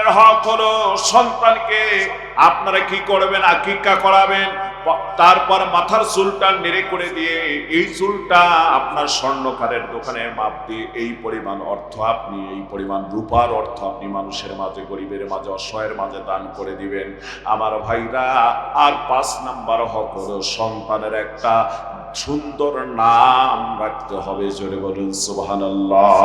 সন্তানের হক হলো সন্তানকে আপনারা কি করবেন, আকিকা করাবেন, তারপর মাথার চুলটা নেড়ে করে দিয়ে এই চুলটা আপনার স্বর্ণকারের দোকানের মাপ দিয়ে এই পরিমাণ অর্থ আপনি, এই পরিমাণ রূপার অর্থ আপনি মানুষের মাঝে, গরিবের মাঝে, অসহায়ের মাঝে দান করে দিবেন আমার ভাইরা। আর 5 নাম্বার হক হলো সন্তানের একটা সুন্দর নাম রাখতে হবে। জোরে বলুন সুবহানাল্লাহ।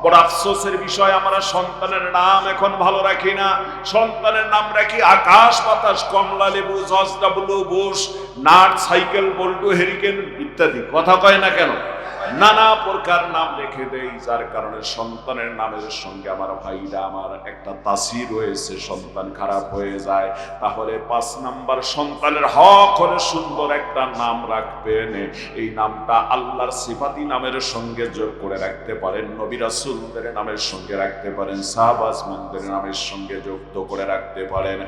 বড় আফসোসের বিষয়, আমরা সন্তানের নাম এখন ভালো রাখি না। সন্তানের নাম রাখি আকাশ বাতাস, কমলা লেবু, George W Bush, nut, cycle, বল্টু, হেরিকেন ইত্যাদি। কথা কয় না কেন? নানা প্রকার নাম রেখে দেই, যার কারণে সন্তানের নামের সঙ্গে আমার ভাইরা আমার একটা তাসির রয়েছে, সন্তান খারাপ হয়ে যায়। তাহলে 5 নাম্বার সন্তানের হক হলে সুন্দর একটা নাম রাখবেন। এই নামটা আল্লাহর সিফাতি নামের সঙ্গে যোগ করে রাখতে পারেন, নবী রাসূলদের নামের সঙ্গে রাখতে পারেন, সাহাবা আজমানদের নামের সঙ্গে যুক্ত করে রাখতে পারেন।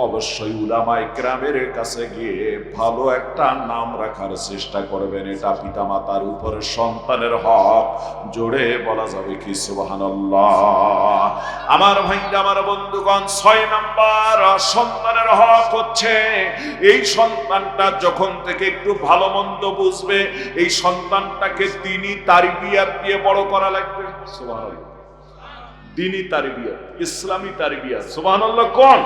অবশ্যই উলামায়ে কেরামের কাছে গিয়ে ভালো একটা নাম রাখার চেষ্টা করবেন। এটা পিতামাতার উপর সন্তানের হক। জোরে বলা যাবে কি সুবহানাল্লাহ। আমার ভাইরা, আমার বন্ধুগণ, 6 নাম্বার সন্তানের হক হচ্ছে এই সন্তানটা যখন থেকে একটু ভালো মন্দ বুঝবে, এই সন্তানটাকে দ্বীনি তারবিয়াত দিয়ে বড় করা লাগবে। সুবহানাল্লাহ। দ্বীনি তারবিয়াত, ইসলামী তারবিয়াত। সুবহানাল্লাহ। কোন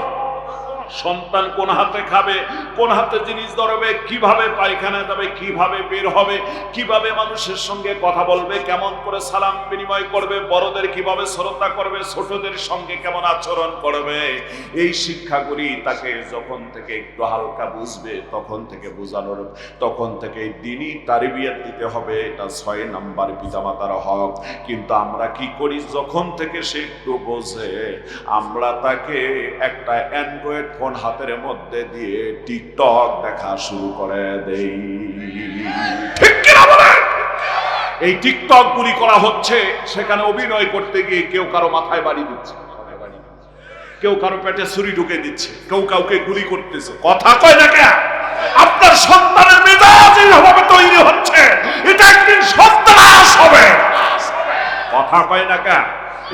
সন্তান কোন হাতে খাবে, কোন হাতে জিনিস ধরবে, কিভাবে পায়খানা যাবে, কিভাবে বের হবে, কিভাবে মানুষের সঙ্গে কথা বলবে, কেমন করে সালাম বিনিময় করবে, বড়দের কিভাবে শ্রদ্ধা করবে, ছোটদের সঙ্গে কেমন আচরণ করবে, এই শিক্ষাগুলি তাকে যখন থেকে একটু হালকা বুঝবে তখন থেকে বোঝানোর, তখন থেকে দ্বীনি তারবিয়াত দিতে হবে। এটা 6 নাম্বার পিতামাতার হক। কিন্তু আমরা কি করি, যখন থেকে সে একটু বোঝে আমরা তাকে একটা অ্যান্ড্রয়েড ফোন হাতের মধ্যে দিয়ে টিকটক দেখা শুরু করে দেই। ঠিক কি না বলেন? এই টিকটক গুলি করা হচ্ছে, সেখানে অভিনয় করতে গিয়ে কেউ কারো মাথায় বাড়ি দিচ্ছে, কেউ কারো পেটে ছুরি ঢুকে দিচ্ছে, কেউ কাউকে গুলি করতেছে। কথা কয় না কেন? আপনার সন্তানের মেজাজ এইভাবে তৈরি হচ্ছে, এটা একদিন সন্ত্রাস হবে। কথা কয় না কেন?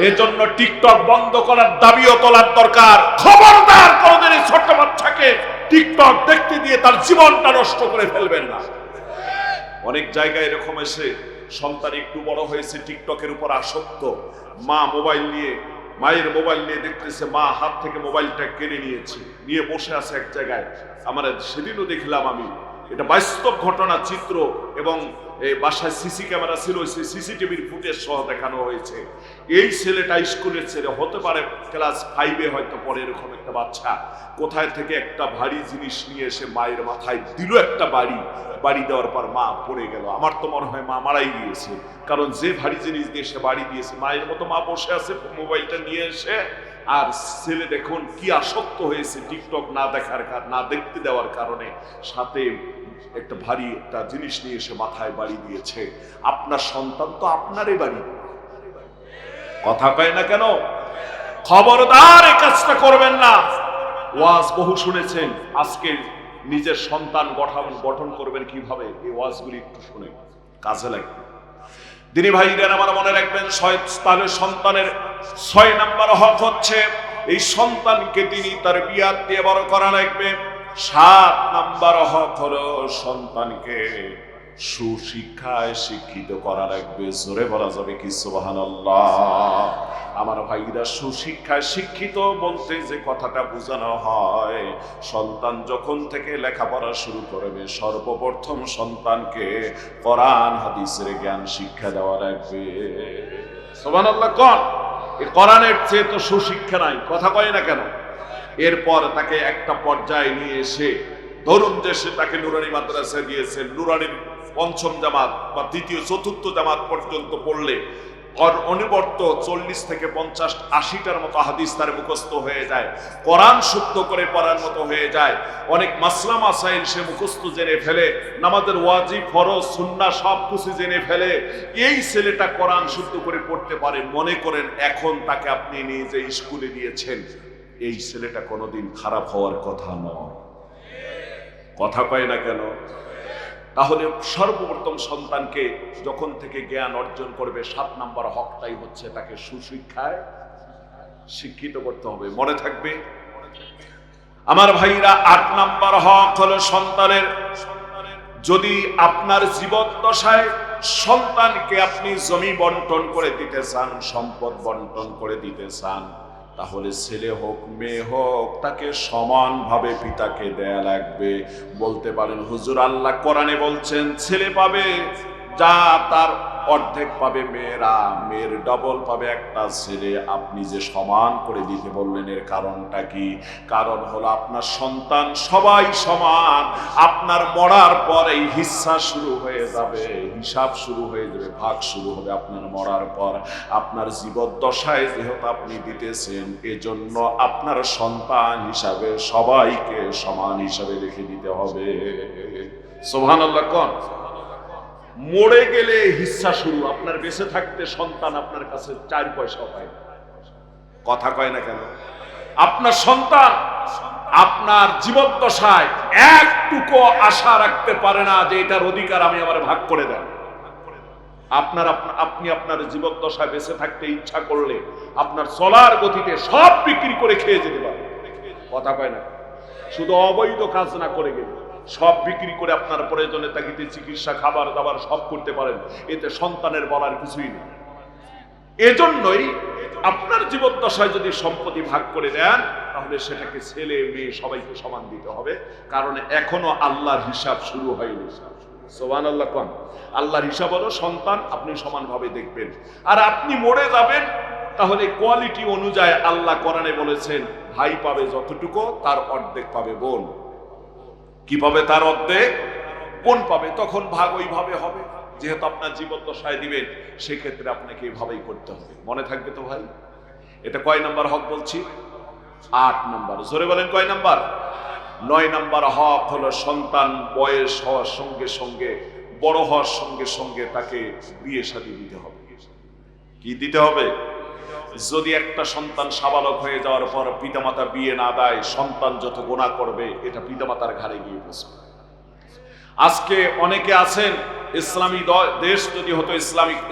এজন্য টিকটক বন্ধ করার দাবিও তোলার দরকার। খবরদার কোনদিন এই ছোট বাচ্চাকে টিকটক দেখতে দিয়ে তার জীবনটা নষ্ট করে ফেলবেন না। অনেক জায়গায় এরকম এসে সন্তান একটু বড় হয়েছে, টিকটকের উপর আসক্ত, মা মোবাইল নিয়ে, মায়ের মোবাইল নিয়ে দেখতেছে, মা হাত থেকে মোবাইলটা কেড়ে নিয়েছে, নিয়ে বসে আছে এক জায়গায়। আমার সেদিনও দেখলাম আমি, এটা বাস্তব ঘটনা চিত্র, এবং এই বাসায় সিসি ক্যামেরা ছিল, সেই সিসিটিভির ফুটেজ সহ দেখানো হয়েছে। এই ছেলেটা স্কুলের ছেলে, হতে পারে ক্লাস 5-এ হয়তো পরে, এরকম একটা বাচ্চা কোথায় থেকে একটা ভারী জিনিস নিয়ে এসে মায়ের মাথায় দিল একটা বাড়ি। বাড়ি দেওয়ার পর মা পড়ে গেল। আমার তো মনে হয় মা মারাই গিয়েছে, কারণ যে ভারী জিনিস দিয়ে সে বাড়ি দিয়েছে, মায়ের মতো মা বসে আছে মোবাইলটা নিয়ে এসে। আর ছেলে দেখুন কি আসক্ত হয়েছে টিকটক না দেখার, না দেখতে দেওয়ার কারণে, সাথে একটা ভারী একটা জিনিস নিয়ে এসে মাথায় বাড়ি দিয়েছে। আপনার সন্তান তো আপনারই বাড়ি। কথা কয় না কেন? খবরদার এই কাজটা করবেন না। ওয়াজ বহু শুনেছেন, আজকে নিজের সন্তান গঠন করবেন কিভাবে, এই ওয়াজগুলি একটু শুনে কাজে লাগবে। দিনী ভাইরা আমার মনে রাখবেন, তাহলে সন্তানের 6 নাম্বার হক হচ্ছে এই সন্তানকে তিনি তারবিয়াত দিয়ে বড় করা লাগবে। 7 নাম্বার হক হলো সন্তানকে সুশিক্ষায় শিক্ষিত করা লাগবে। জোরে বলা যাবে কি সুবহানাল্লাহ। আমার ভাইরা, সুশিক্ষায় শিক্ষিত বলতে যে কথাটা বোঝানো হয়, সন্তান যখন থেকে লেখাপড়া শুরু করবে সর্বপ্রথম সন্তানকে কোরআন হাদিসের জ্ঞান শিক্ষা দেওয়া লাগবে। সুবহানাল্লাহ। কোন এই কোরআনের চেয়ে তো সুশিক্ষা নাই। কথা কয় না কেন? এরপর তাকে একটা পর্যায়ে নিয়ে এসে, ধরুন যে সে তাকে নুরানি মাদ্রাসায় দিয়েছেন, নুরানির 5ম জামাত বা 3য় 4র্থ জামাত পর্যন্ত পড়লে অনিবর্ত 40 থেকে 50-80টার মতো হাদিস তার মুখস্থ হয়ে যায়, কোরআন শুদ্ধ করে পড়ার মতো হয়ে যায়, অনেক মাসলা মাসাইল সে মুখস্থ জেনে ফেলে, নামাজের ওয়াজিব ফরজ সুন্নাহ সব কিছু জেনে ফেলে। এই ছেলেটা কোরআন শুদ্ধ করে পড়তে পারে। মনে করেন এখন তাকে আপনি নিজে স্কুলে দিয়েছেন, এই ছেলেটা কোনোদিন খারাপ হওয়ার কথা নয়। কথা কয় না কেন? তাহলে সর্বপ্রথম সন্তানকে যখন থেকে জ্ঞান অর্জন করবে, 7 নাম্বার হকটাই হচ্ছে তাকে সুশিক্ষায় শিক্ষিত করতে হবে, মনে থাকবে। আমার ভাইরা, 8 নাম্বার হক হলো সন্তানের। যদি আপনার জীবদ্দশায় সন্তানকে আপনি জমি বন্টন করে দিতে চান, সম্পদ বন্টন করে দিতে চান, তাহলে ছেলে হোক মেয়ে হোক তাকে সমানভাবে পিতাকে দেয়া লাগবে। বলতে পারেন হুজুর, আল্লাহ কোরআনে বলছেন ছেলে পাবে যা তার অর্ধেক পাবে মেয়েরা, মেয়ের ডবল পাবে একটা ছেলে। আপনি যে সমান করে দিতে বললেন, এর কারণটা কি? কারণ হলো আপনার সন্তান সবাই সমান। আপনার মরার পর এই হিস্সা শুরু হয়ে যাবে, হিসাব শুরু হয়ে যাবে, ভাগ শুরু হবে আপনার মরার পর। আপনার জীবদ্দশায় যেহেতু আপনি দিতেছেন, এজন্য আপনার সন্তান হিসাবে সবাইকে সমান হিসাবে রেখে দিতে হবে। সুবহানাল্লাহ কোন? মরে গেলে হিস্সা শুরু। আপনার বেঁচে থাকতে সন্তান আপনার কাছে 4 পয়সা পায়, কথা কয় না কেন? আপনার সন্তান আপনার জীবদ্দশায় একটুকু আশা রাখতে পারে না যে এটার অধিকার আমি আমার ভাগ করে দেন। আপনি আপনার জীবদ্দশায় বেঁচে থাকতে ইচ্ছা করলে আপনার চলার গতিতে সব বিক্রি করে খেয়ে যেতে পারেন, কথা কয় না? শুধু অবৈধ কাজ না করে গেলে সব বিক্রি করে আপনার প্রয়োজনে তাগিদে চিকিৎসা, খাবার দাবার সব করতে পারেন। এতে সন্তানের বলার কিছুই নেই। এজন্যই আপনার জীবদ্দশায় যদি সম্পত্তি ভাগ করে দেন, তাহলে সেটাকে ছেলে মেয়ে সবাইকে সমান দিতে হবে। কারণ এখনো আল্লাহর হিসাব শুরু হয়নি। সুবহানাল্লাহ কোন? আল্লাহর হিসাব হলো সন্তান আপনি সমানভাবে দেখবেন। আর আপনি মরে যাবেন, তাহলে কোয়ালিটি অনুযায়ী আল্লাহ কোরআনে বলেছেন ভাই পাবে যতটুকু, তার অর্ধেক পাবে বোন। কি পাবে? তার অর্ধেক বোন পাবে। তখন ভাগ ওইভাবে হবে। যেহেতু আপনার জীবদ্দশায় দিবেন, সেক্ষেত্রে আপনাকে এইভাবেই করতে হবে। মনে থাকবে তো ভাই? এটা কয় নাম্বার হক বলছি? 8 নাম্বার। জোরে বলেন কয় নাম্বার? 9 নাম্বার হক হলো সন্তান বয়স হওয়ার সঙ্গে সঙ্গে, বড় হওয়ার সঙ্গে সঙ্গে তাকে বিয়ে শাদী দিতে হবে। কি দিতে হবে? যদি একটা সন্তান সাবালক হয়ে যাওয়ার পর পিতামাতা বিয়ে না দেয়, সন্তান যত গুনাহ করবে এটা পিতামাতার ঘাড়ে গিয়ে পৌঁছবে। আজকে অনেকে আছেন, ইসলামী দেশ যদি হতো,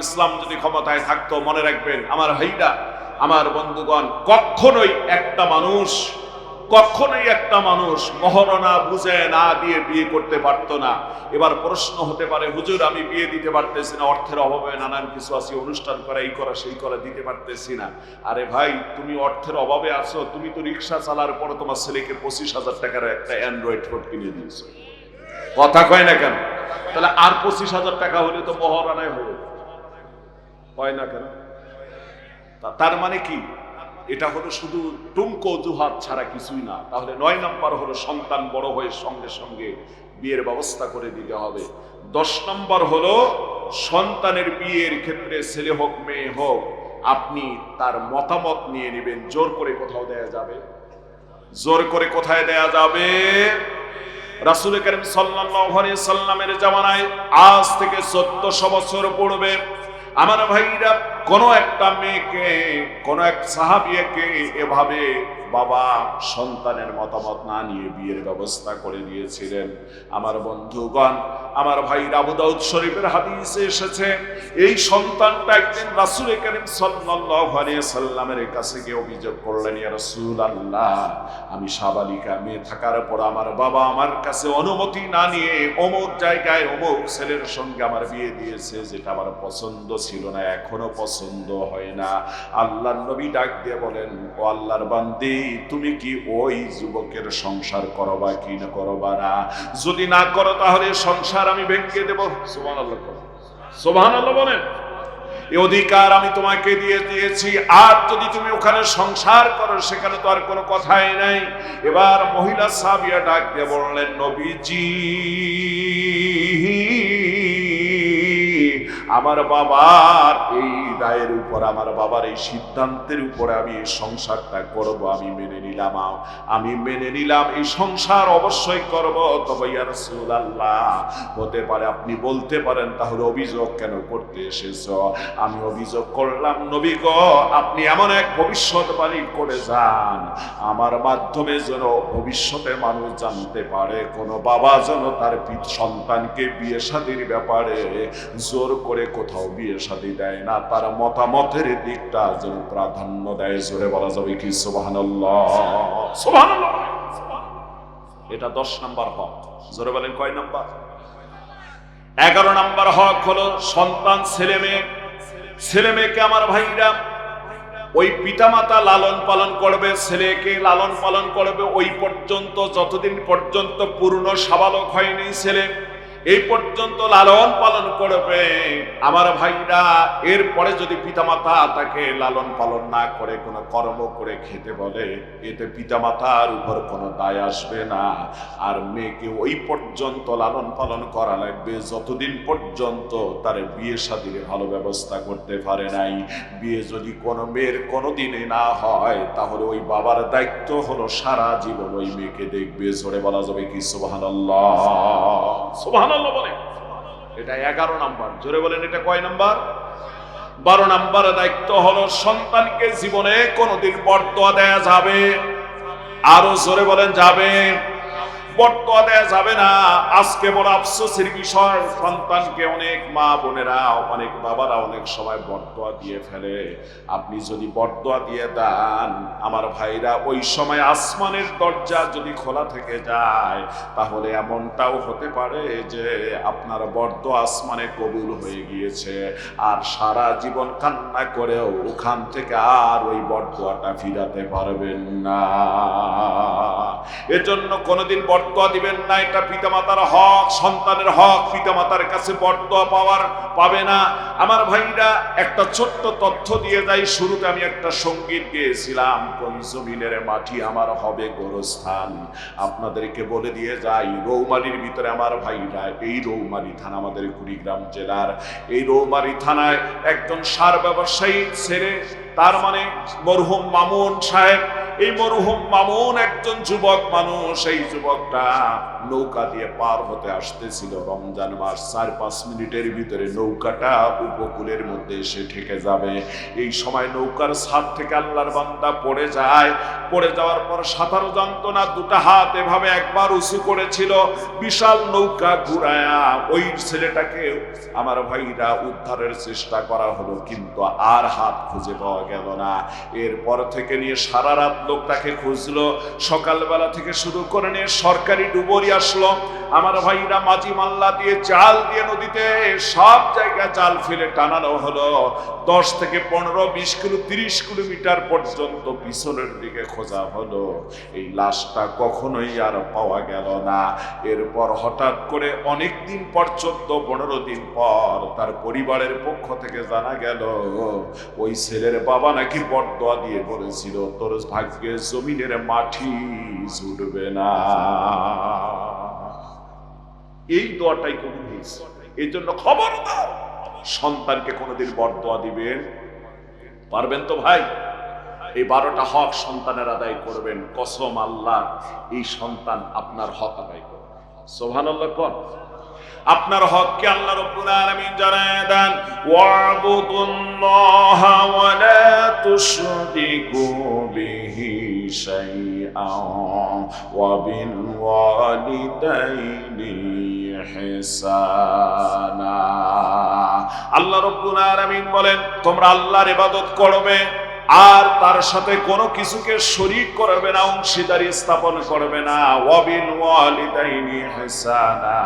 ইসলাম যদি ক্ষমতায় থাকতো, মনে রাখবেন আমার ভাইরা, আমার বন্ধুগণ, কখনোই একটা মানুষ মহরণা বুঝে না দিয়ে বিয়ে করতে পারতো না। এবার প্রশ্ন হতে পারে, হুজুর আমি বিয়ে দিতে পারতেছি না, অর্থের অভাবে নানান কিছু আছে, অনুষ্ঠান করা, এই করা সেই করা, দিতে পারতেছি না। আরে ভাই, তুমি অর্থের অভাবে আছো, তুমি তো রিক্সা চালার পর তোমার ছেলেকে 25,000 টাকার একটা অ্যান্ড্রয়েড ফোন কিনে দিয়েছো, কথা কয় না কেন? তাহলে আর 25,000 টাকা হলে তো মহরণায় হলো, কয় না কেন? তার মানে কি? এটা হলো শুধু টুঙ্কো অজুহাত ছাড়া কিছুই না। তাহলে 9 নাম্বার হলো সন্তান বড় হয়ে সঙ্গে সঙ্গে বিয়ের ব্যবস্থা করে দিতে হবে। 10 নম্বর হলো সন্তানের বিয়ের ক্ষেত্রে ছেলে হোক মেয়ে হোক, আপনি তার মতামত নিয়ে নেবেন। জোর করে কোথাও দেয়া যাবে? জোর করে কোথায় দেয়া যাবে? রাসূল করিম সাল্লাল্লাহু আলাইহি সাল্লামের জামানায় আজ থেকে 1400 বছর পূর্বে আমার ভাইরা কোন একটা মেয়েকে, কোন এক সাহাবিয়াকে এভাবে বাবা সন্তানের মতামত না নিয়ে বিয়ের ব্যবস্থা করে দিয়েছিলেন। আমার বন্ধুগণ, আমার ভাই, আবু দাউদ শরীফের হাদিসে এসেছে, এই সন্তানটা একদিন রাসূল করিম সাল্লাল্লাহু আলাইহি সাল্লামের কাছে গিয়ে অভিযোগ করলেন, ইয়া রাসূলুল্লাহ, আমি সাবালিকা মেয়ে থাকার পর আমার বাবা আমার কাছে অনুমতি না নিয়ে অমুক জায়গায় অমুক ছেলের সঙ্গে আমার বিয়ে দিয়েছে, যেটা আমার পছন্দ ছিল না, এখনো পছন্দ হয় না। আল্লাহর নবী ডাক দিয়ে বলেন, ও আল্লাহর বান্দি, তুমি কি ওই যুবকের সংসার করবা কি না করবা না? যদি না করো তাহলে সংসার আমি ভেঙে দেব। সুবহানাল্লাহ, সুবহানাল্লাহ বলেন। এই অধিকার আমি তোমাকে দিয়ে দিয়েছি, আর যদি তুমি ওখানে সংসার করো সেখানে তো আর কোনো কথাই নাই। এবার মহিলা সাহাবিয়া ডাক দিয়ে বললেন, নবীজি, আমার বাবার এই রায়ের উপর, আমার বাবার এই সিদ্ধান্তের উপরে আমি এই সংসারটা করব, আমি মেনে নিলাম, এই সংসার অবশ্যই করব। তবে ইয়া রাসূলুল্লাহ, হতে পারে আপনি বলতে পারেন তাহলে অভিযোগ কেন করতে এসেছো? আমি অভিযোগ করলাম, নবী গো, আপনি এমন এক ভবিষ্যৎবাণী করে যান, আমার মাধ্যমে যেন ভবিষ্যতে মানুষ জানতে পারে কোন বাবা যেন তার সন্তানকে বিয়ে শাদীর ব্যাপারে জোর করে করে কোথাও বিয়ে শাদী দেয় না, তার মতামতের দিকটা যেন প্রাধান্য দেয়। জোরে বলা যাবে কি সুবহানাল্লাহ? সুবহানাল্লাহ। এটা 10 নম্বর হক। জোরে বলেন কয় নাম্বার? 11 নম্বর হক হলো সন্তান, ছেলে মেয়ে। ছেলে মেয়েকে আমার ভাইরা ওই পিতামাতা লালন পালন করবে, ছেলেকে লালন পালন করবে ওই পর্যন্ত, যতদিন পর্যন্ত পূর্ণ সাবালক হয়নি ছেলে, এই পর্যন্ত লালন পালন করবে আমার ভাইরা। এরপরে যদি পিতামাতা তাকে লালন পালন না করে কোনো কর্ম করে খেতে বলে, এতে পিতামাতার উপর কোনো দায় আসবে না। আর মেয়েকে ওই পর্যন্ত লালন পালন করা লাগবে যতদিন পর্যন্ত তার বিয়ে শাদীর ভালো ব্যবস্থা করতে পারে নাই। বিয়ে যদি কোনো মেয়ের কোনো দিনে না হয়, তাহলে ওই বাবার দায়িত্ব হলো সারা জীবন ওই মেয়েকে দেখবে। জোরে বলা যাবে কি সুবহানাল্লাহ? সুবহানাল্লাহ বলে। এটা 11 নাম্বার। জোরে বলেন এটা কয় নাম্বার? 12 নাম্বার দায়িত্ব হলো সন্তানকে জীবনে কোনোদিন বরদোয়া দেয়া যাবে। আরো জোরে বলেন যাবে? বরদোয়া দেয়া যাবে না। আজকে বড় আফসোসের বিষয়, সন্তানকে অনেক মা বোনেরা, অনেক বাবারা অনেক সময় বরদোয়া দিয়ে ফেলে। আপনি যদি বরদোয়া দিয়ে দেন আমার ভাইরা, ওই সময় আসমানের দরজা যদি খোলা থেকে যায়, তাহলে এমনটাও হতে পারে যে আপনার বরদোয়া আসমানে কবুল হয়ে গিয়েছে, আর সারা জীবন কান্না করেও ওখান থেকে আর ওই বরদোয়াটা ফিরাতে পারবেন না। এজন্য কোনোদিন বরদোয়া দিবেন না। এটা পিতামাতার হক, সন্তানের হক। পিতামাতার কাছে বরদোয়া পাবে না। আমার ভাইরা একটা ছোট্ট তথ্য দিয়ে যাই। শুরুতে আমি একটা সঙ্গীত গেয়েছিলাম, কোন জমিনের মাটি আমার হবে গোরস্থান। আপনাদেরকে বলে দিয়ে যাই, রৌমারীর ভিতরে আমার ভাইরা, এই রৌমারী থানা আমাদের কুড়িগ্রাম জেলার, এই রৌমারী থানায় একজন সার ব্যবসায়ী ছেলে, তার মানে মরহুম মামুন সাহেব। এই মরহুম মামুন একজন যুবক মানুষ। এই যুবকটা নৌকা দিয়ে পার হতে আসতেছিল। রমজান মাস, 4-5 মিনিটের ভিতরে নৌকাটা উপকূলের মধ্যে এসে ঠেকে যাবে। এই সময় নৌকার ছাদ থেকে আল্লাহর বান্দা পড়ে যায়। পড়ে যাওয়ার পর সাঁতারও জানতো না, দুটা হাত এভাবে একবার উঁচু করেছিল, বিশাল নৌকা ঘুরায়া ওই ছেলেটাকে আমার ভাইরা উদ্ধারের চেষ্টা করা হলো, কিন্তু আর হাত খুঁজে পাওয়া গেল না। এরপর থেকে নিয়ে সারা রাত লোকটাকে খুঁজলো। সকালবেলা থেকে শুরু করে নিয়ে সরকারি ডুবুরি আসলো। আমার ভাইরা মাঝি মাল্লা দিয়ে, জাল দিয়ে নদীতে সব জায়গায় জাল ফেলে টানানো হলো। 10 থেকে 15, 20 কিলো, 30 কিলোমিটার পর্যন্ত পিছনের দিকে খোঁজা হলো। এই লাশটা কখনোই আর পাওয়া গেল না। এরপর হঠাৎ করে অনেক দিন পর, 14-15 দিন পর, তার পরিবারের পক্ষ থেকে জানা গেল ওই ছেলের বাবা নাকি বরদোয়া দিয়ে বলেছিল, তোর ভাগ্যে জমিনের মাটি জুড়বে না। এই দোয়াটাই কবুল হয়েছে। এই জন্য খবরদার, সন্তানকে কোনোদিন বরদোয়া দিবেন পারবেন তো ভাই? এই 12টা হক সন্তানের আদায় করবেন। কসম আল্লাহ, এই সন্তান আপনার হক আদায় করবে। সুবহানাল্লাহ কোন? আপনার হককে আল্লাহ রাব্বুল আলামিন জানায় দেন, ওয়া'বুদুল্লাহা ওয়া লা তুশরিকু বিহি শাইআন ওয়া বিল ওয়ালিদাইনি ইহসানা। আল্লাহ রাব্বুল আলামিন বলেন, তোমরা আল্লাহর ইবাদত করবে আর তার সাথে কোনো কিছুকে শরীক করবে না, অংশীদারি স্থাপন করবে না। ওয়াবিল ওয়ালিদাইনি ইহসানা,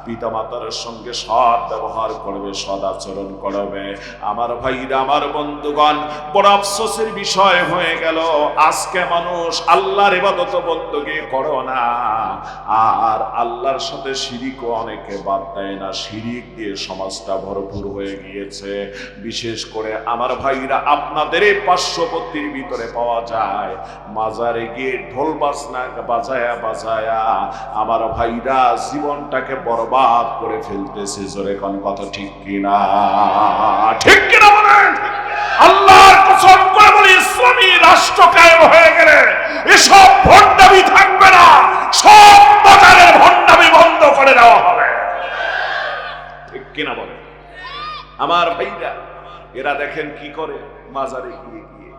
পিতামাতার সঙ্গে সৎ ব্যবহার করবে, সদ আচরণ করবে। আমার ভাইরা, আমার বন্ধুগণ, বড় আফসোসের বিষয় হয়ে গেল, আজকে মানুষ আল্লাহর ইবাদত বندگی করো না, আর আল্লাহর সাথে শিরিকও অনেকে বাদ দেয় না। শিরিক দিয়ে সমাজটা ভরপুর হয়ে গিয়েছে। বিশেষ করে আমার ভাইরা, আপনাদের এই পার্শ্ববর্তীর ভিতরে পাওয়া যায়, মাজারে গিয়ে ঢোল বাজনা বাজায়া বাজায়া আমার ভাইরা জীবনটাকে বরবাদ করে ফেলতেছে। জোরে কোন কথা ঠিক কিনা? ঠিক কিনা বলেন? আল্লাহর কসম করে বলি, ইসলামী রাষ্ট্র কায়েম হয়ে গেলে এসব ভণ্ডামি থাকবে না। সব বাজারের ভণ্ডামি বন্ধ করে দেওয়া হবে। ঠিক কিনা বলেন? আমার ভাইরা, এরা দেখেন কি করে, মাজারে গিয়ে গিয়ে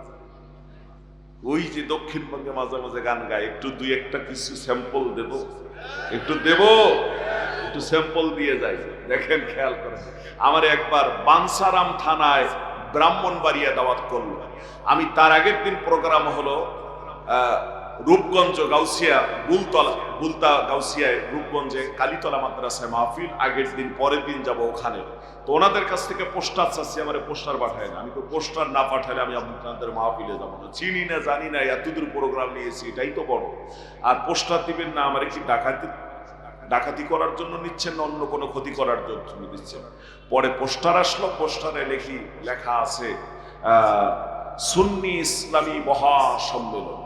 ওই যে দক্ষিণবঙ্গে মাঝে মাঝে গান গায়, একটু দুই একটা কিছু স্যাম্পল দেব, একটু দেব। একটু স্যাম্পল দিয়ে যাই। দেখেন, খেয়াল করেন, আমার একবার বানসারাম থানায় ব্রাহ্মণবাড়িয়া দাওয়াত করলো। আমি তার আগের দিন প্রোগ্রাম হলো রূপগঞ্জ গাউসিয়া বুলতা গাউসিয়ায়, রূপগঞ্জে কালীতলা মাদ্রাসায় মাহফিল। আগের দিন, পরের দিন যাব ওখানে। তো ওনাদের কাছ থেকে পোস্টার চাচ্ছি, আমার পোস্টার পাঠায় না। আমি তো পোস্টার না পাঠালে আমি আপনাদের মাহফিলে যাবো না। চিনি না, জানি না, এতদূর প্রোগ্রাম নিয়েছি, এটাই তো বড়। আর পোস্টার দিবেন না, আমার কি ডাকাতি করার জন্য নিচ্ছেন না অন্য কোনো ক্ষতি করার জন্য দিচ্ছেন? পরে পোস্টার আসলো, পোস্টারে লেখা আছে সুন্নি ইসলামী মহাসম্মেলন।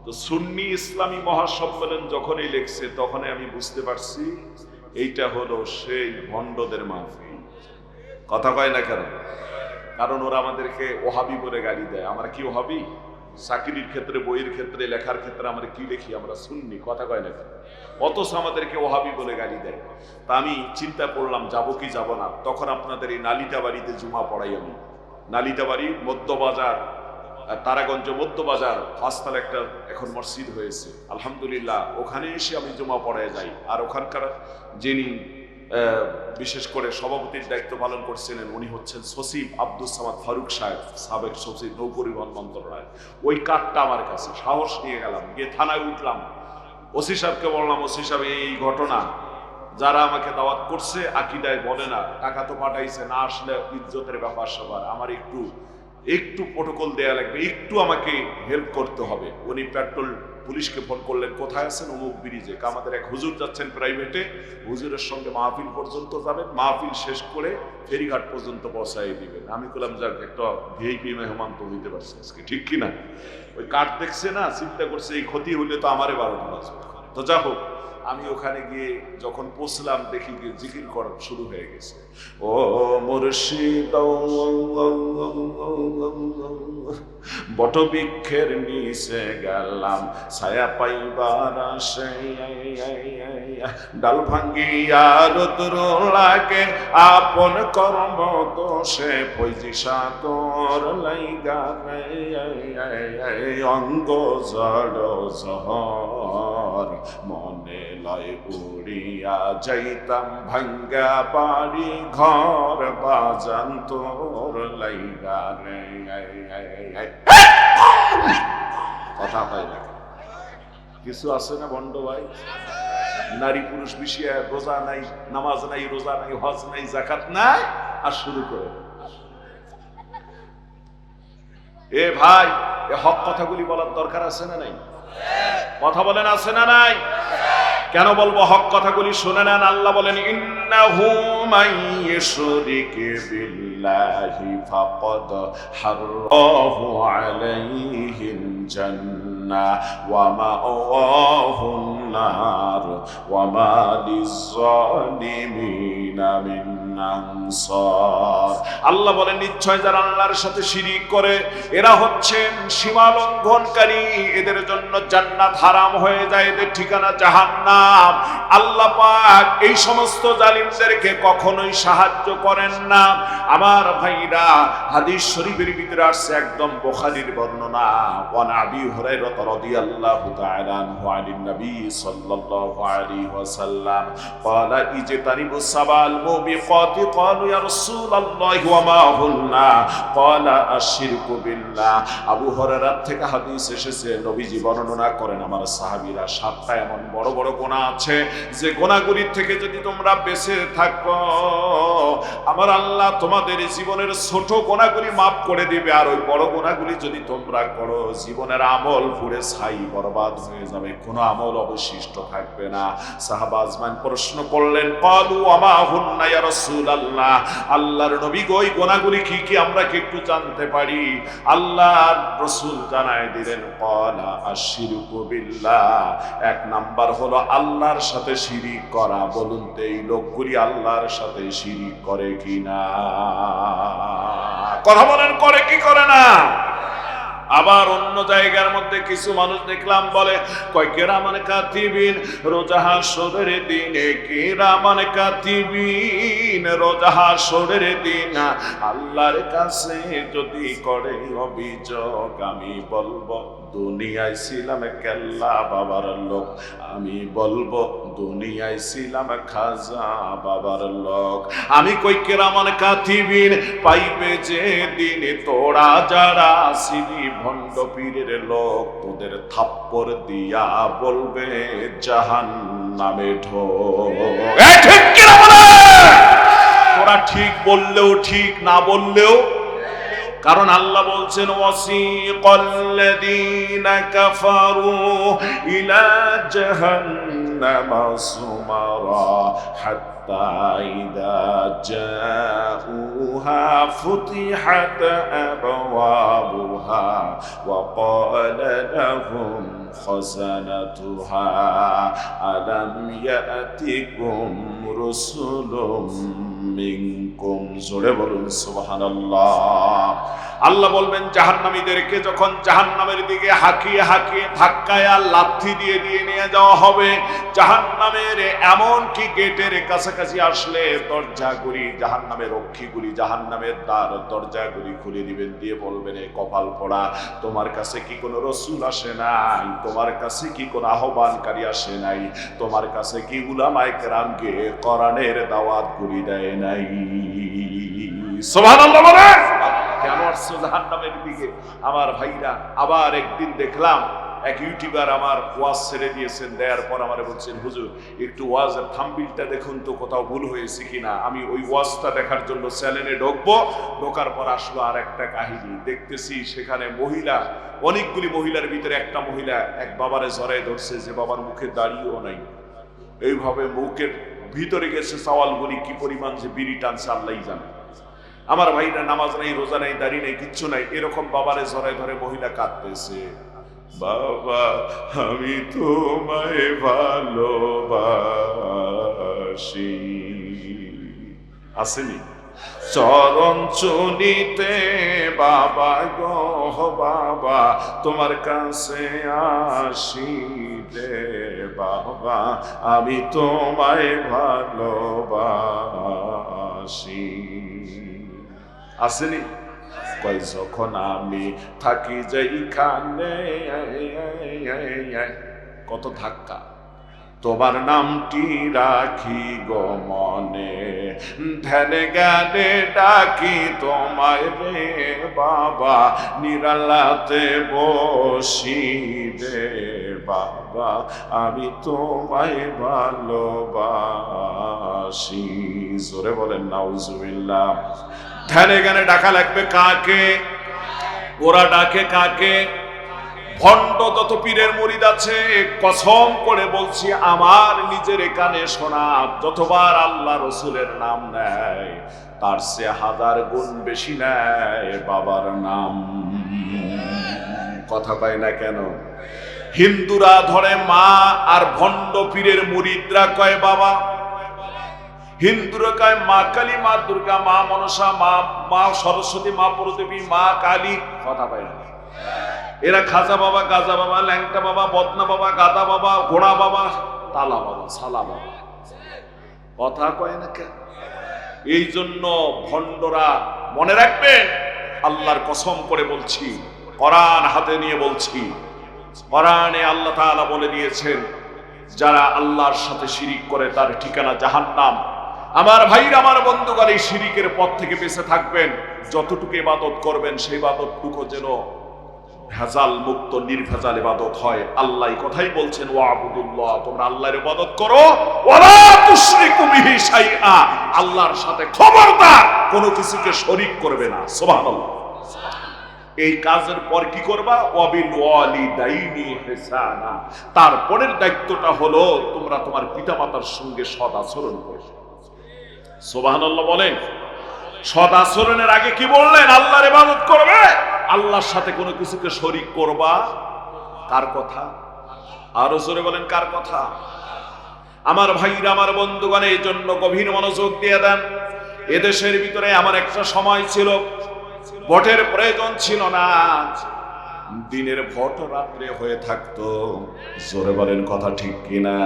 তো সুন্নি ইসলামী মহাসম্মেলন যখনই লেখছে, তখনই আমি বুঝতে পারছি এইটা হলো সেই ভণ্ডদের মাহফিল। কথা কয় না কেন? কারণ ওরা আমাদেরকে ওহাবি বলে গালি দেয়। আমরা কি ওহাবি? চাকরির ক্ষেত্রে, বইয়ের ক্ষেত্রে, লেখার ক্ষেত্রে আমরা কি লিখি? আমরা সুন্নি। কথা কয় না কেন? অথচ আমাদেরকে ওহাবি বলে গালি দেয়। তা আমি চিন্তা করলাম যাবো কি যাব না। তখন আপনাদের এই নালিতা বাড়িতে জুমা পড়াই আমি। নালিতা বাড়ি মধ্যবাজার, তারাগঞ্জ মধ্যবাজার, পাঁচতলা একটা এখন মসজিদ হয়েছে, আলহামদুলিল্লাহ। ওখানে এসে আমি জুমা পড়ায় যাই। আর ওখানকার যিনি বিশেষ করে সভাপতির দায়িত্ব পালন করছিলেন, উনি হচ্ছেন সচিব আব্দুল সামাদ ফারুক সাহেব, সাবেক সচিব নৌপরিবহন মন্ত্রণালয়। ওই কার্ডটা আমার কাছে, সাহস নিয়ে গেলাম, গিয়ে থানায় উঠলাম। ওসি সাহেবকে বললাম, ওসি সাহেব এই ঘটনা, যারা আমাকে দাওয়াত করছে আকিদায় বলে না, টাকা তো পাঠাইছে, না আসলে ইজ্জতের ব্যাপার সবার, আমার একটু প্রোটোকল দেয়া লাগবে, একটু আমাকে হেল্প করতে হবে। উনি পেট্রোল পুলিশকে ফোন করলেন, কোথায় আছেন? অমুক ব্রিজে। আমাদের এক হুজুর যাচ্ছেন প্রাইভেটে, হুজুরের সঙ্গে মাহফিল পর্যন্ত যাবেন, মাহফিল শেষ করে ফেরিঘাট পর্যন্ত পৌঁছাই দিবেন। আমি বললাম, যাক, একটা ভিআইপি মেহমান তো হইতে পারছে আজকে, ঠিক কিনা? ওই কার্ড দেখছে না, চিন্তা করছে এই ক্ষতি হইলে তো আমারে 12টা বাজবে। তো যা হোক, আমি ওখানে গিয়ে যখন পৌঁছলাম, দেখি গিয়ে জিকির করা শুরু হয়ে গেছে। ও মুর্শিদ বটবৃক্ষের নিচে গেলাম, ছায়া পাইবার আসে, ডাল ভাঙ্গিয়া রুদ্র লাগে, আপন কর্ম দোষে পয়সা তোর লাইগা, অঙ্গ জড় জহর মনে লয় উড়িয়া যাইতাম, ভাঙ্গা বাড়ি ঘর বাজান তোর লাইগা রে। কথা হয় না, কিছু আছে না বন্ড ভাই? নারী পুরুষ বিষয়ে রোজা নাই, নামাজ নাই, রোজা নাই, হজ নাই, যাকাত নাই, আর শুরু করে। এ ভাই, এ হক কথাগুলি বলার দরকার আছে না নাই? কথা বলেন, আছে না নাই? কেন বলবো হক কথাগুলি? শুনে নেন, আল্লাহ বলেন, ইন্নাহু মান ইউশরিক বিল্লাহি ফাকাদ হারাহু আলাইহিল জান্নাহ ওয়া মাওয়াহুন নার ওয়া মা লিয-যালিমিনা মিন আনসার। আল্লাহ বলেন, নিশ্চয় যারা আল্লাহর সাথে শিরিক করে, এরা হচ্ছেন সীমা লঙ্ঘনকারী, এদের জন্য জান্নাত হারাম হয়ে যায়, এদের ঠিকানা জাহান্নাম। আল্লাহ পাক এই সমস্ত জালিমদেরকে কখনোই সাহায্য করেন না। আমার ভাইরা, হাদিস শরীফের ভিতরে আসছে, একদম বুখারীর বর্ণনা, ওয়ান আবি হুরায়রা রাদিয়াল্লাহু তাআলা আনহু আনিন নবী সাল্লাল্লাহু আলাইহি ওয়াসাল্লাম قال اجتنبوا السبع الموبقات قالوا يا رسول الله وما هن قال الشرك بالله। আবু হুরায়রা থেকে হাদিস এসেছে, নবীজি বর্ণনা করেন, আমার সাহাবীরা, 7টা এমন বড় বড় গুনাহ আছে যে গুনাহগুলির থেকে যদি তোমরা বেঁচে থাকো, আমার আল্লাহ তোমাদের জীবনের ছোট গুনাহগুলি মাফ করে দিবে। আর ওই বড় গুনাহগুলি যদি তোমরা করো, জীবনের আমল পুরো ছাই বরবাদ হয়ে যাবে, কোনো আমল অবশিষ্ট থাকবে না। সাহাবা আজমান প্রশ্ন করলেন, ক্বালু ওয়ামা হুন্না ইয়া রাসূলুল্লাহ, আল্লাহর নবী গো, ওই গুনাহগুলি কি কি আমরা কি একটু জানতে পারি? আল্লাহর রাসূল জানায় দিলেন, ক্বালা আশরিকু বিল্লাহ, এক নাম্বার হলো আল্লাহর সাথে শিরিক করা। বলুন তো এই লোকগুলি আল্লাহর সাথে শিরিক করে কিনা? কথা বলেন, করে কি করে না? আবার অন্য জায়গার মধ্যে কিছু মানুষ দেখলাম বলে, কয় কিরামান কাতিবিন রোজা হাশরের দিনে, কিরামান কাতিবিন রোজা হাশরের দিন আল্লাহর কাছে যদি করে অভিযোগ, আমি বলবো দুনিয়ায় ছিলাম কেল্লা বাবার লোক, আমি বলবো দুনিয়ায় ছিলাম খাজা বাবার লোক। আমি কই কেরামান কাতিবিন পাইবে যে দিন তোরা যারা ছিলি ভণ্ড পীরের লোক, তোদের থাপ্পড় দিয়া বলবে জাহান্নামে ঢোক। ঠিক কিনা বলে? তোরা ঠিক বললেও ঠিক, না বললেও, কারণ আল্লাহ বলছেন ওয়াসিকাল্লাযীনা কাফারু ইলা জাহান্নামা সুমারা হাত্তা ইযা জাউহা ফুতিহাত আবওয়াবুহা ওয়া ক্বালা লাহুম খাযানাতুহা আলাম ইয়াতিকুম রুসুলুম মিনকুম। জোরে বলুন সুবহানাল্লাহ। আল্লাহ বলবেন জাহান্নামীদেরকে যখন জাহান্নামের দিকে হাঁকিয়ে হাঁকিয়ে ধাক্কায় আর লাথি দিয়ে দিয়ে নিয়ে যাওয়া হবে, জাহান্নামের এমন কি গেটের কাছাকাছি আসলে দরজাগুলি, জাহান্নামের রক্ষীগুলি জাহান্নামের দরজাগুলি খুলে দিবেন, দিয়ে বলবেন এ কপাল পোড়া, তোমার কাছে কি কোনো রসুল আসে নাই? তোমার কাছে কি কোনো আহ্বানকারী আসে নাই? তোমার কাছে কি উলামায়ে কেরামকে কোরআনের দাওয়াত গুলি দেয় নাই? সুবহানাল্লাহ বলে। কেন আসছো জাহান্নামের দিকে আমার ভাইরা? আবার একদিন দেখলাম এক ইউটিউবার আমার ওয়াজ ছেড়ে দিয়েছেন, দেওয়ার পর আমারে বলছেন হুজুর একটু ওয়াজের থাম্বনেলটা দেখুন তো কোথাও ভুল হয়েছে কিনা। আমি ওই ওয়াজটা দেখার জন্য চ্যানেলে ঢুকবো, ঢোকার পর আসলো আর একটা কাহিনী দেখতেছি, সেখানে মহিলা, অনেকগুলি মহিলার ভিতরে একটা মহিলা এক বাবারে জড়ায় ধরছে, যে বাবার মুখে দাড়িও নাই, এইভাবে মুখের ভিতরে গেছে চাওয়ালগুলি কি পরিমাণ যে বিড়ি টানছে আল্লাহই জানে। আমার ভাইরা নামাজ নাই, রোজা নাই, দাড়ি নাই, কিচ্ছু নাই, এরকম বাবারে জড়ায় ধরে মহিলা কাঁদতেছে, বাবা আমি তোমায় ভালোবাসি। আসেনি চরণ চুনিতে বাবা গো বাবা তোমার কাছে আসি রে বাবা, আমি তোমায় ভালোবাসি। আসেনি কই যখন আমি থাকি যেইখানে, কত ধাক্কা, তোমার নামটি রাখি গো মনে, ধ্যানে জ্ঞানে ডাকি তোমায় রে বাবা, নিরালাতে বসি রে বাবা, আমি তোমায় ভালোবাসি। জোরে বলেন নাউজুবিল্লাহ। ধ্যানে জ্ঞানে ডাকা লাগবে কাকে? ওরা ডাকে কাকে? ভণ্ড যত পীরের মুরিদ আছে, কসম করে বলছি আমার নিজের কানে শোনা, যতবার আল্লাহ রসুলের নাম নেয় তার সে 1000 গুণ বেশি নেয় বাবার নাম। কথা পায় না কেন? হিন্দুরা ধরে মা, আর ভণ্ড পীরের মুরিদরা কয় বাবা। হিন্দুরা কয় মা কালী, মা দুর্গা, মা মনসা, মা সরস্বতী, মা প্রদেবী, মা কালী। কথা পায় না? এরা খাজা বাবা, গাজা বাবা, ল্যাংটা বাবা, বদনা বাবা, গাদা বাবা, ঘোড়া বাবা, তালা বাবা, সালা বাবা। কথা কয় না কেন? এই জন্য ভণ্ডরা মনে রাখবেন, আল্লাহর কসম করে বলছি, কোরআন হাতে নিয়ে বলছি, কোরআনে আল্লাহ তাআলা বলে দিয়েছেন যারা আল্লাহর সাথে শিরিক করে তার ঠিকানা জাহান্নাম। আমার ভাইরা, আমার বন্ধুগণ, এই শিরিকের পথ থেকে বেঁচে থাকবেন। যতটুকু ইবাদত করবেন সেই ইবাদতটুকু যেন ভেজাল মুক্ত নির্ভেজাল ইবাদত হয়। আল্লাহ কথাই বলছেন ওয়াবুদুল্লাহ, তোমরা আল্লাহর ইবাদত করো, ওয়ালা তুশরিকু বিহি শাইআ, আল্লাহর সাথে খবরদার কোনো কিছুকে শরীক করবে না। সুবহানাল্লাহ। এই কাজের পর কি করবা? ওয়াবিল ওয়ালিদাইনি ইহসানা, তারপরের দায়িত্বটা হলো তোমরা তোমার পিতামাতার সঙ্গে সৎ আচরণ করবে। সুবহানাল্লাহ বলেন। সৎ আচরণের আগে কি বললেন? আল্লাহর ইবাদত করবে, আল্লাহর সাথে কোনো কিছুকে শরীক করবা। কার কথা? আরো জোরে বলেন, কার কথা? আমার ভাইরা, আমার বন্ধুগণ, এই জন্য গভীর মনোযোগ দিয়ে দেন। এদেশের ভিতরে আমার একটা সময় ছিল, ভোটের প্রয়োজন ছিল না, দিনের ভোট রাত্রে হয়ে থাকতো। জোরে বলেন কথা ঠিক কিনা?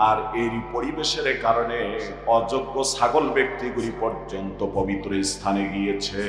আর এই পরিবেশের কারণে অযোগ্য ছাগল ব্যক্তিগুলি পর্যন্ত পবিত্র স্থানে গিয়েছে।